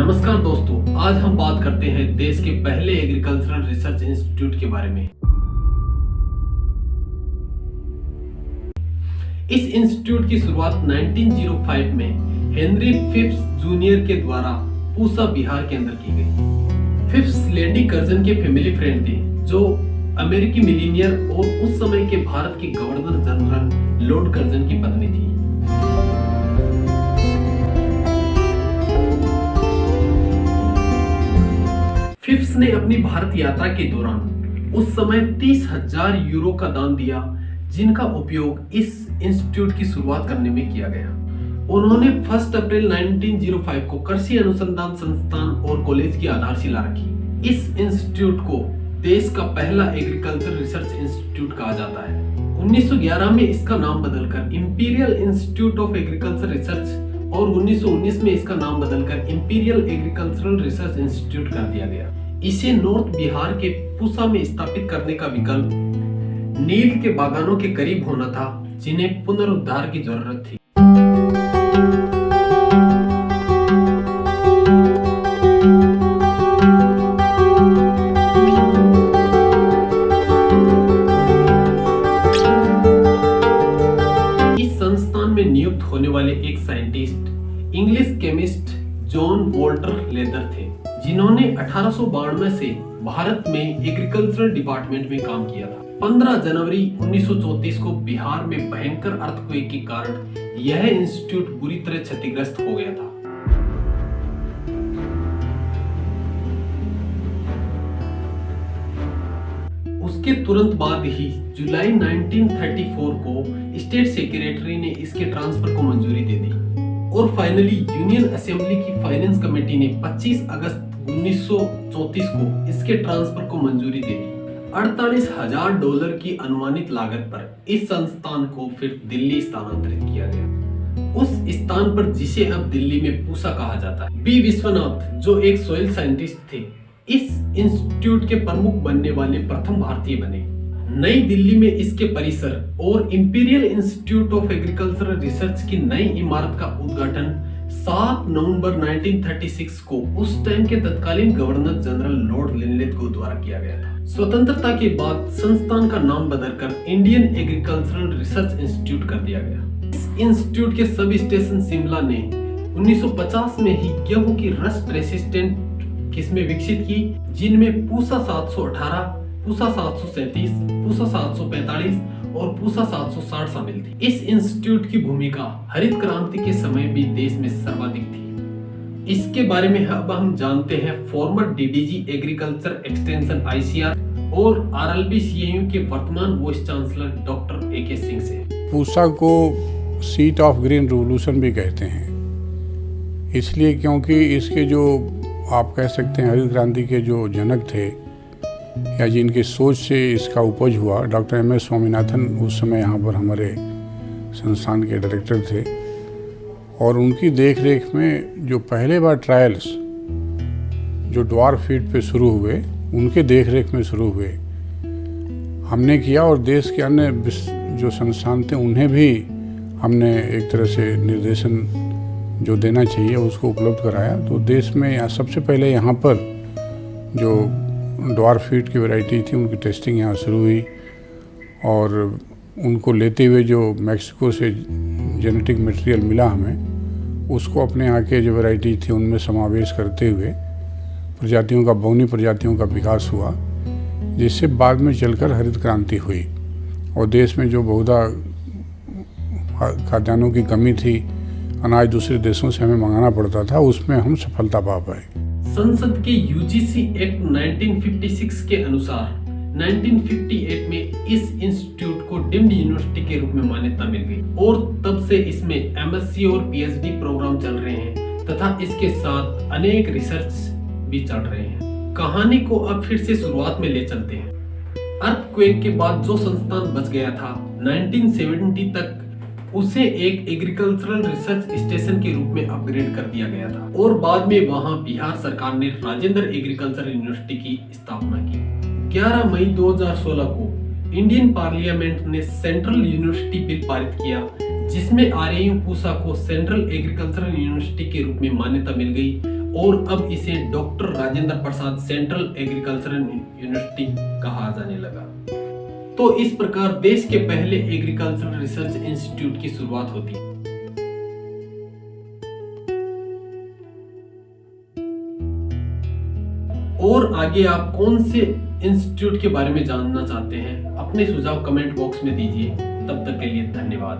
नमस्कार दोस्तों, आज हम बात करते हैं देश के पहले एग्रीकल्चरल रिसर्च इंस्टीट्यूट के बारे में। इस इंस्टीट्यूट की शुरुआत 1905 में हेनरी फिप्स जूनियर के द्वारा पूसा, बिहार के अंदर की गई। फिप्स लेडी कर्जन के फैमिली फ्रेंड थे, जो अमेरिकी मिलीनियर और उस समय के भारत के गवर्नर जनरल लॉर्ड कर्जन की पत्नी थी। फिप्स ने अपनी भारत यात्रा के दौरान उस समय 30,000 यूरो का दान दिया, जिनका उपयोग इस इंस्टीट्यूट की शुरुआत करने में किया गया। उन्होंने 1 अप्रैल 1905 को कृषि अनुसंधान संस्थान और कॉलेज की आधारशिला रखी। इस इंस्टीट्यूट को देश का पहला एग्रीकल्चर रिसर्च इंस्टीट्यूट कहा जाता है। 1911 में इसका नाम बदलकर imperial institute of agriculture research और 1919 में इसका नाम बदलकर इंपीरियल एग्रीकल्चरल रिसर्च इंस्टीट्यूट कर दिया गया। इसे नॉर्थ बिहार के पूसा में स्थापित करने का विकल्प नील के बागानों के करीब होना था, जिन्हें पुनरुद्धार की जरूरत थी। इस संस्थान में नियुक्त होने वाले एक scientist English chemist John Walter leather थे, जिन्होंने 1892 से भारत में एग्रीकल्चरल डिपार्टमेंट में काम किया था। 15 जनवरी 1934 को बिहार में भयंकर अर्थक्वेक के कारण यह इंस्टीट्यूट बुरी तरह क्षतिग्रस्त हो गया था। उसके तुरंत बाद ही जुलाई 1934 को स्टेट सेक्रेटरी ने इसके ट्रांसफर को मंजूरी दे दी और फाइनली यूनियन असेंबली की फाइनेंस कमेटी ने 25 अगस्त 1934 को इसके ट्रांसफर को मंजूरी दे दी। $48,000 की अनुमानित लागत पर इस संस्थान को फिर दिल्ली स्थानांतरित किया गया, उस स्थान पर जिसे अब दिल्ली में पूसा कहा जाता है। बी विश्वनाथ, जो एक सॉइल साइंटिस्ट थे, इस इंस्टीट्यूट के प्रमुख बनने वाले प्रथम भारतीय बने। नई दिल्ली में इसके परिसर और imperial institute of agricultural research की नई इमारत का उद्घाटन 7 नवंबर 1936 को उस टाइम के तत्कालीन गवर्नर जनरल लॉर्ड लिनलिथगो द्वारा किया गया था। स्वतंत्रता के बाद संस्थान का नाम बदलकर इंडियन एग्रीकल्चरल रिसर्च इंस्टीट्यूट कर दिया गया। इस इंस्टीट्यूट के सब स्टेशन शिमला ने 1950 में ही गेहूं की रस्ट रेसिस्टेंट किस्में विकसित की, जिनमें पूसा 718, पूसा 737, पूसा 745 और पूसा 760 शामिल थी। इस इंस्टीट्यूट की भूमिका हरित क्रांति के समय भी देश में सर्वाधिक थी। इसके बारे में अब हम जानते हैं farmer DDG agriculture extension ICR और RLB CAU के वर्तमान vice chancellor doctor AK Singh से। पूसा को सीट ऑफ ग्रीन रिवॉल्यूशन भी कहते हैं, इसलिए क्योंकि इसके जो आप कह सकते हैं हरित क्रांति के जो जनक थे या जिनकी सोच से इसका उपज हुआ, डॉक्टर MS स्वामीनाथन उस समय यहाँ पर हमारे संस्थान के डायरेक्टर थे और उनकी देख रेख में जो पहले बार ट्रायल्स जो ड्वार्फ फीड पे शुरू हुए, उनके देख रेख में शुरू हुए, हमने किया और देश के अन्य जो संस्थान थे उन्हें भी हमने एक तरह से निर्देशन जो देना चाहिए उसको उपलब्ध कराया। तो देश में सबसे पहले यहाँ पर जो ड्वार्फ फीड की वैरायटी थी उनकी टेस्टिंग यहाँ शुरू हुई और उनको लेते हुए जो मैक्सिको से जेनेटिक मटेरियल मिला हमें, उसको अपने यहाँ के जो वैरायटी थी उनमें समावेश करते हुए प्रजातियों का, बहुनी प्रजातियों का विकास हुआ, जिससे बाद में चलकर हरित क्रांति हुई और देश में जो बहुधा खाद्यान्नों की कमी थी, अनाज दूसरे देशों से हमें मंगाना पड़ता था, उसमें हम सफलता पा पाए। संसद के UGC एक्ट 1956 के अनुसार 1958 में इस इंस्टीट्यूट को डीम्ड यूनिवर्सिटी के रूप में मान्यता मिल गई और तब से इसमें MSc और PhD प्रोग्राम चल रहे हैं तथा इसके साथ अनेक रिसर्च भी चल रहे हैं। कहानी को अब फिर से शुरुआत में ले चलते हैं। अर्थक्वेक के बाद जो संस्थान बच गया था, 1970 तक उसे एक एग्रीकल्चरल रिसर्च स्टेशन के रूप में अपग्रेड कर दिया गया था और बाद में वहां बिहार सरकार ने राजेंद्र एग्रीकल्चर यूनिवर्सिटी की स्थापना की। 11 मई 2016 को इंडियन पार्लियामेंट ने सेंट्रल यूनिवर्सिटी बिल पारित किया, जिसमें RAU पूसा को सेंट्रल एग्रीकल्चरल यूनिवर्सिटी के रूप में मान्यता मिल गई और अब इसे doctor Rajendra Prasad central agricultural university कहा जाने लगा। तो इस प्रकार देश के पहले एग्रीकल्चरल रिसर्च इंस्टीट्यूट की शुरुआत होती है। और आगे आप कौन से इंस्टीट्यूट के बारे में जानना चाहते हैं, अपने सुझाव कमेंट बॉक्स में दीजिए। तब तक के लिए धन्यवाद।